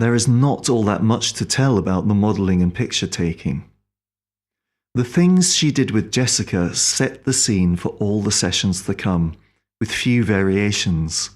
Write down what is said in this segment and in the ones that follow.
There is not all that much to tell about the modelling and picture taking. The things she did with Jessica set the scene for all the sessions to come, with few variations.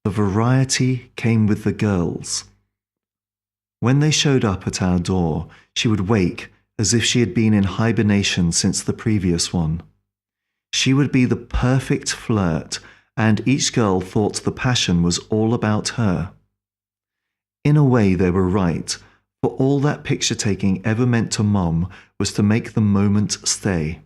The variety came with the girls. When they showed up at our door, she would wake as if she had been in hibernation since the previous one. She would be the perfect flirt, and each girl thought the passion was all about her. In a way, they were right, for all that picture-taking ever meant to Mom was to make the moment stay.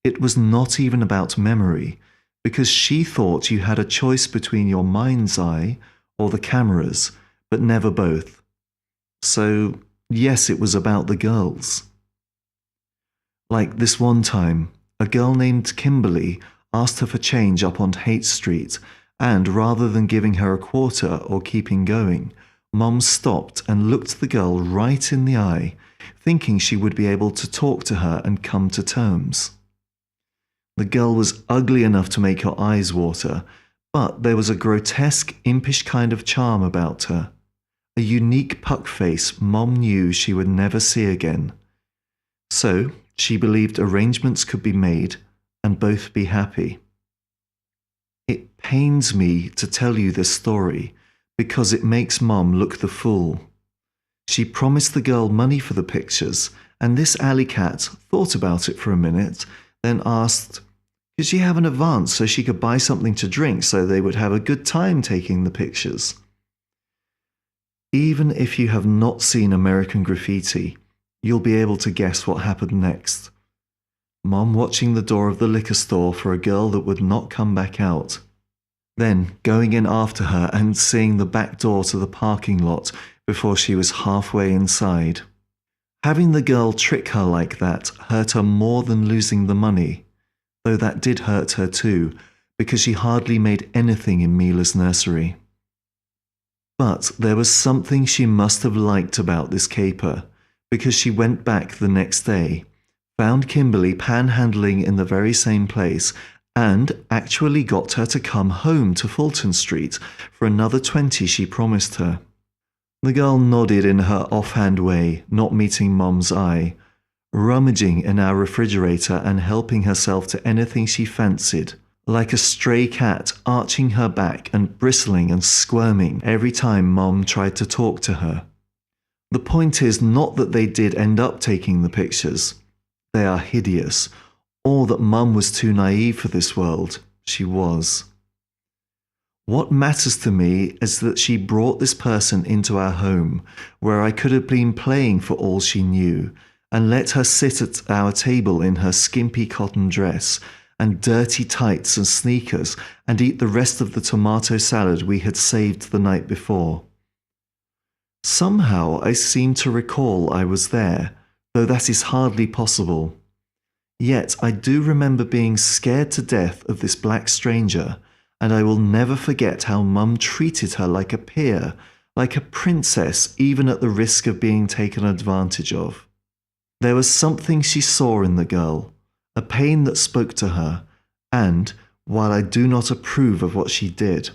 It was not even about memory, because she thought you had a choice between your mind's eye or the cameras, but never both. So, yes, it was about the girls. Like this one time, a girl named Kimberly asked her for change up on Haight Street, and rather than giving her a quarter or keeping going, Mom stopped and looked the girl right in the eye, thinking she would be able to talk to her and come to terms. The girl was ugly enough to make your eyes water, but there was a grotesque, impish kind of charm about her, a unique puck face Mom knew she would never see again. So she believed arrangements could be made and both be happy. It pains me to tell you this story, because it makes Mom look the fool. She promised the girl money for the pictures, and this alley cat thought about it for a minute, then asked, could she have an advance so she could buy something to drink so they would have a good time taking the pictures? Even if you have not seen American Graffiti, you'll be able to guess what happened next. Mom watching the door of the liquor store for a girl that would not come back out. Then going in after her and seeing the back door to the parking lot before she was halfway inside. Having the girl trick her like that hurt her more than losing the money, though that did hurt her too, because she hardly made anything in Mila's nursery. But there was something she must have liked about this caper, because she went back the next day, found Kimberly panhandling in the very same place, and actually got her to come home to Fulton Street for another 20 she promised her. The girl nodded in her offhand way, not meeting Mom's eye, rummaging in our refrigerator and helping herself to anything she fancied, like a stray cat arching her back and bristling and squirming every time Mom tried to talk to her. The point is not that they did end up taking the pictures. They are hideous, or that Mum was too naive for this world. She was. What matters to me is that she brought this person into our home, where I could have been playing for all she knew, and let her sit at our table in her skimpy cotton dress, and dirty tights and sneakers, and eat the rest of the tomato salad we had saved the night before. Somehow I seem to recall I was there, though that is hardly possible. Yet I do remember being scared to death of this black stranger, and I will never forget how Mum treated her like a peer, like a princess, even at the risk of being taken advantage of. There was something she saw in the girl, a pain that spoke to her, and, while I do not approve of what she did,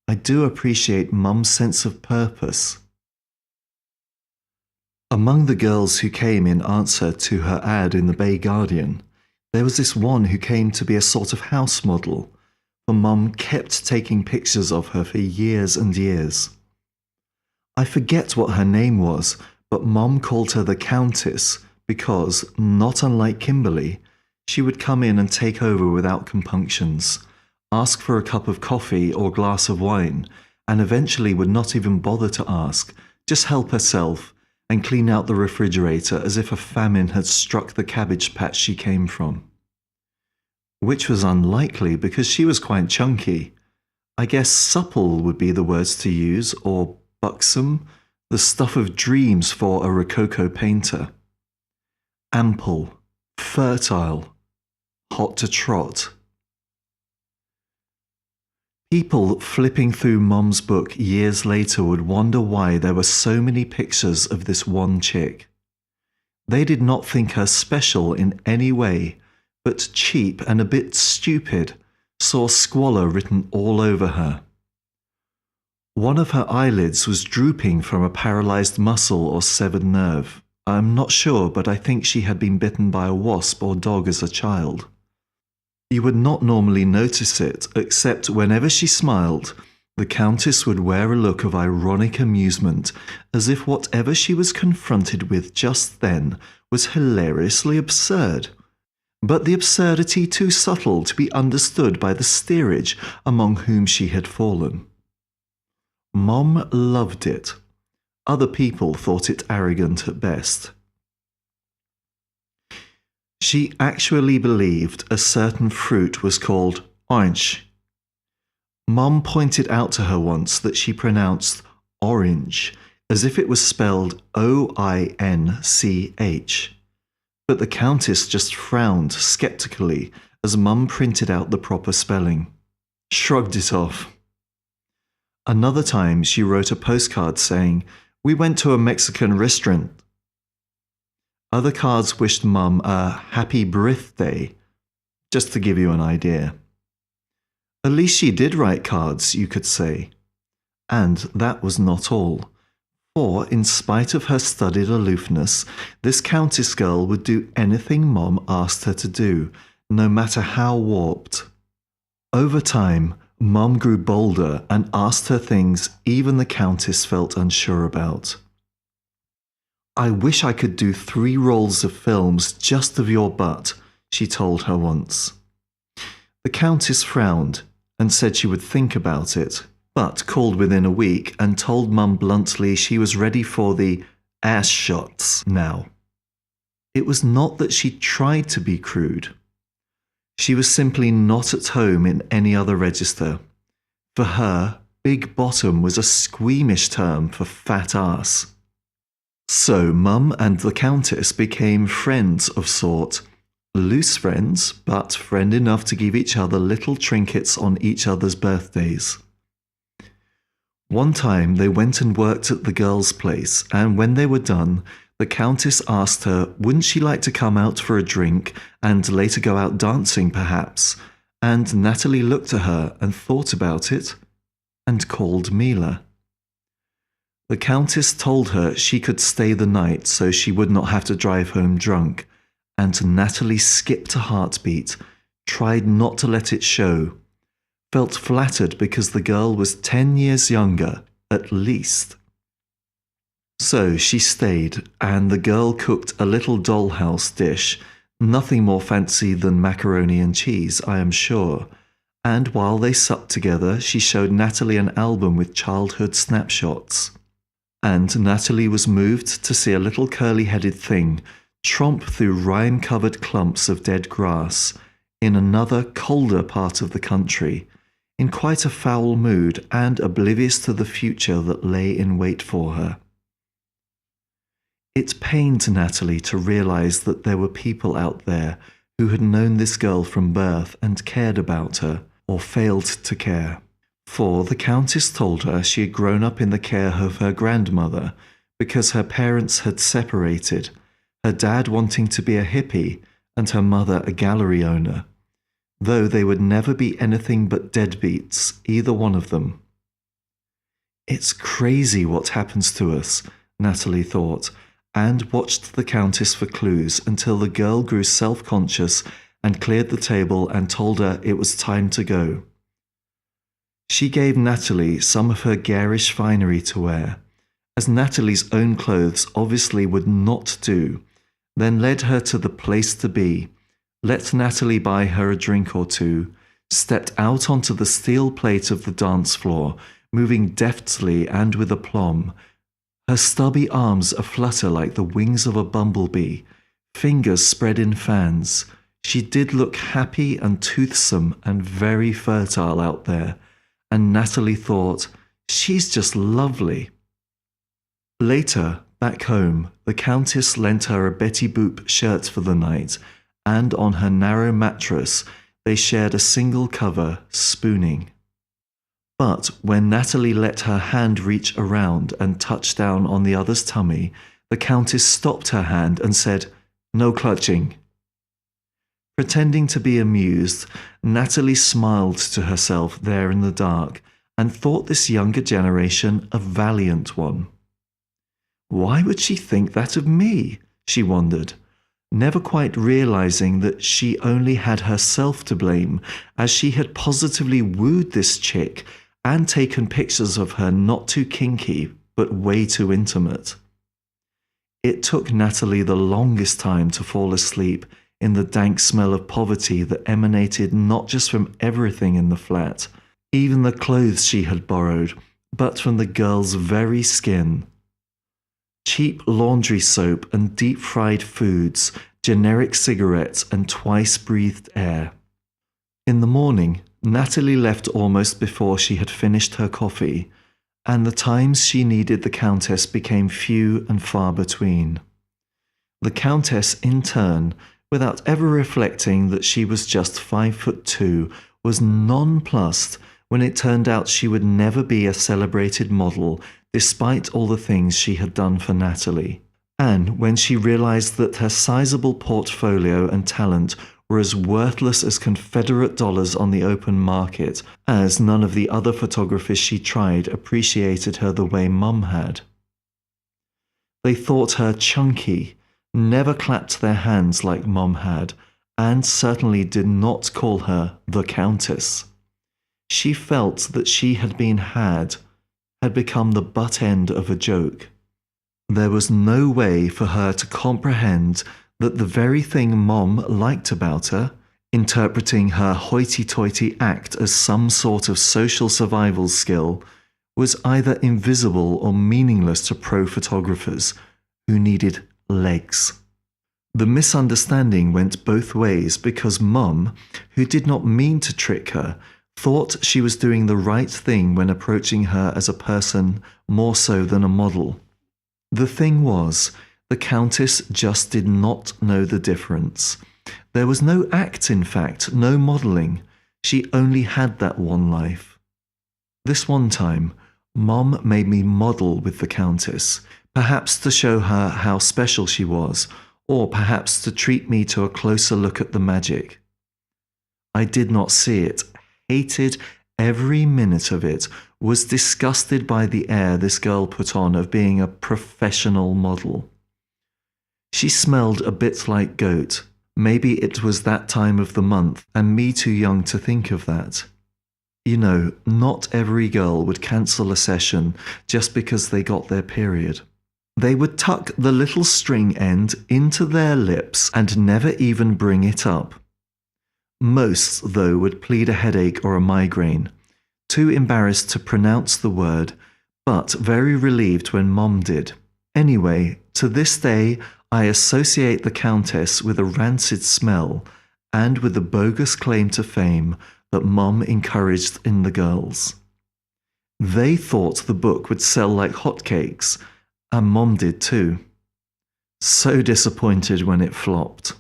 I do appreciate Mum's sense of purpose. Among the girls who came in answer to her ad in the Bay Guardian, there was this one who came to be a sort of house model, for Mum kept taking pictures of her for years and years. I forget what her name was, but Mum called her the Countess because, not unlike Kimberly, she would come in and take over without compunctions, ask for a cup of coffee or glass of wine, and eventually would not even bother to ask, just help herself, and clean out the refrigerator as if a famine had struck the cabbage patch she came from. Which was unlikely because she was quite chunky. I guess supple would be the words to use, or buxom, the stuff of dreams for a Rococo painter. Ample, fertile, hot to trot. People flipping through Mom's book years later would wonder why there were so many pictures of this one chick. They did not think her special in any way, but cheap and a bit stupid, saw squalor written all over her. One of her eyelids was drooping from a paralyzed muscle or severed nerve. I'm not sure, but I think she had been bitten by a wasp or dog as a child. You would not normally notice it, except whenever she smiled, the Countess would wear a look of ironic amusement, as if whatever she was confronted with just then was hilariously absurd, but the absurdity too subtle to be understood by the steerage among whom she had fallen. Mom loved it. Other people thought it arrogant at best. She actually believed a certain fruit was called orange. Mom pointed out to her once that she pronounced orange as if it was spelled O-I-N-C-H. But the Countess just frowned sceptically as Mum printed out the proper spelling. Shrugged it off. Another time she wrote a postcard saying, "We went to a Mexican restaurant." Other cards wished Mum a happy birthday, just to give you an idea. At least she did write cards, you could say. And that was not all. For, in spite of her studied aloofness, this Countess girl would do anything Mom asked her to do, no matter how warped. Over time, Mom grew bolder and asked her things even the Countess felt unsure about. "I wish I could do 3 rolls of films just of your butt," she told her once. The Countess frowned and said she would think about it, but called within a week and told Mum bluntly she was ready for the ass shots now. It was not that she tried to be crude. She was simply not at home in any other register. For her, big bottom was a squeamish term for fat ass. So Mum and the Countess became friends of sort. Loose friends, but friend enough to give each other little trinkets on each other's birthdays. One time they went and worked at the girls' place, and when they were done, the Countess asked her wouldn't she like to come out for a drink and later go out dancing perhaps, and Natalie looked at her and thought about it and called Mila. The Countess told her she could stay the night so she would not have to drive home drunk, and Natalie skipped a heartbeat, tried not to let it show, felt flattered because the girl was 10 years younger, at least. So she stayed, and the girl cooked a little dollhouse dish, nothing more fancy than macaroni and cheese, I am sure, and while they supped together she showed Natalie an album with childhood snapshots. And Natalie was moved to see a little curly-headed thing tromp through rime-covered clumps of dead grass in another, colder part of the country, in quite a foul mood and oblivious to the future that lay in wait for her. It pained Natalie to realize that there were people out there who had known this girl from birth and cared about her, or failed to care. For the Countess told her she had grown up in the care of her grandmother because her parents had separated, her dad wanting to be a hippie and her mother a gallery owner, though they would never be anything but deadbeats, either one of them. It's crazy what happens to us, Natalie thought, and watched the Countess for clues until the girl grew self-conscious and cleared the table and told her it was time to go. She gave Natalie some of her garish finery to wear, as Natalie's own clothes obviously would not do, then led her to the place to be, let Natalie buy her a drink or two, stepped out onto the steel plate of the dance floor, moving deftly and with aplomb, her stubby arms aflutter like the wings of a bumblebee, fingers spread in fans. She did look happy and toothsome and very fertile out there, and Natalie thought, she's just lovely. Later, back home, the Countess lent her a Betty Boop shirt for the night, and on her narrow mattress they shared a single cover, spooning. But when Natalie let her hand reach around and touch down on the other's tummy, the Countess stopped her hand and said, "No clutching." Pretending to be amused, Natalie smiled to herself there in the dark and thought this younger generation a valiant one. Why would she think that of me? She wondered, never quite realizing that she only had herself to blame, as she had positively wooed this chick and taken pictures of her not too kinky, but way too intimate. It took Natalie the longest time to fall asleep in the dank smell of poverty that emanated not just from everything in the flat, even the clothes she had borrowed, but from the girl's very skin. Cheap laundry soap and deep-fried foods, generic cigarettes and twice-breathed air. In the morning, Natalie left almost before she had finished her coffee, and the times she needed the Countess became few and far between. The Countess, in turn, without ever reflecting that she was just 5'2", was nonplussed when it turned out she would never be a celebrated model despite all the things she had done for Natalie, and when she realized that her sizable portfolio and talent were as worthless as Confederate dollars on the open market, as none of the other photographers she tried appreciated her the way Mum had. They thought her chunky, never clapped their hands like Mum had, and certainly did not call her the Countess. She felt that she had become the butt end of a joke. There was no way for her to comprehend that the very thing Mom liked about her, interpreting her hoity-toity act as some sort of social survival skill, was either invisible or meaningless to pro photographers who needed legs. The misunderstanding went both ways because Mum, who did not mean to trick her, thought she was doing the right thing when approaching her as a person more so than a model. The thing was, the Countess just did not know the difference. There was no act, in fact, no modelling. She only had that one life. This one time, Mom made me model with the Countess, perhaps to show her how special she was, or perhaps to treat me to a closer look at the magic. I did not see it, hated every minute of it, was disgusted by the air this girl put on of being a professional model. She smelled a bit like goat. Maybe it was that time of the month, and me too young to think of that. You know, not every girl would cancel a session just because they got their period. They would tuck the little string end into their lips and never even bring it up. Most, though, would plead a headache or a migraine, too embarrassed to pronounce the word, but very relieved when Mom did. Anyway, to this day, I associate the Countess with a rancid smell and with the bogus claim to fame that Mom encouraged in the girls. They thought the book would sell like hotcakes, and Mom did too. So disappointed when it flopped.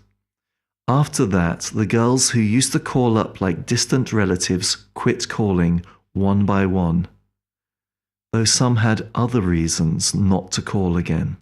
After that, the girls who used to call up like distant relatives quit calling one by one, though some had other reasons not to call again.